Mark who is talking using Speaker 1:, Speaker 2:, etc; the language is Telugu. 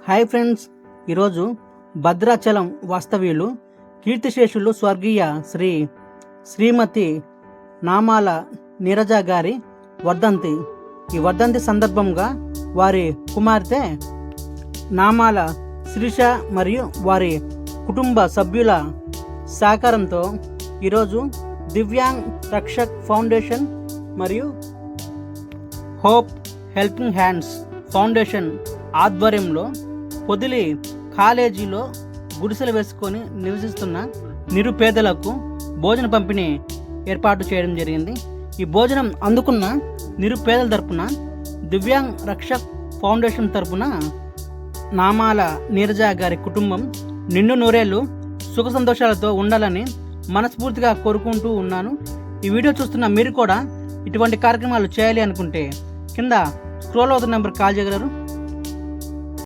Speaker 1: హాయ్ ఫ్రెండ్స్, ఈరోజు భద్రాచలం వాస్తవ్యులు కీర్తిశేషులు స్వర్గీయ శ్రీమతి నామాల నీరజ గారి వర్ధంతి. ఈ వర్ధంతి సందర్భంగా వారి కుమార్తె నామాల శిరీష మరియు వారి కుటుంబ సభ్యుల సహకారంతో ఈరోజు దివ్యాంగ్ రక్షక్ ఫౌండేషన్ మరియు హోప్ హెల్పింగ్ హ్యాండ్స్ ఫౌండేషన్ ఆధ్వర్యంలో పొదిలి కాలేజీలో గుడిసెలు వేసుకొని నివసిస్తున్న నిరుపేదలకు భోజన పంపిణీ ఏర్పాటు చేయడం జరిగింది. ఈ భోజనం అందుకున్న నిరుపేదల తరపున దివ్యాంగ్ రక్షక్ ఫౌండేషన్ తరపున నామాల నీరజ గారి కుటుంబం నిండు నూరేళ్లు సుఖ సంతోషాలతో ఉండాలని మనస్ఫూర్తిగా కోరుకుంటూ ఉన్నాను. ఈ వీడియో చూస్తున్న మీరు కూడా ఇటువంటి కార్యక్రమాలు చేయాలి అనుకుంటే కింద స్క్రోల్ అవుతున్న నెంబర్ కాల్ చేయగలరు.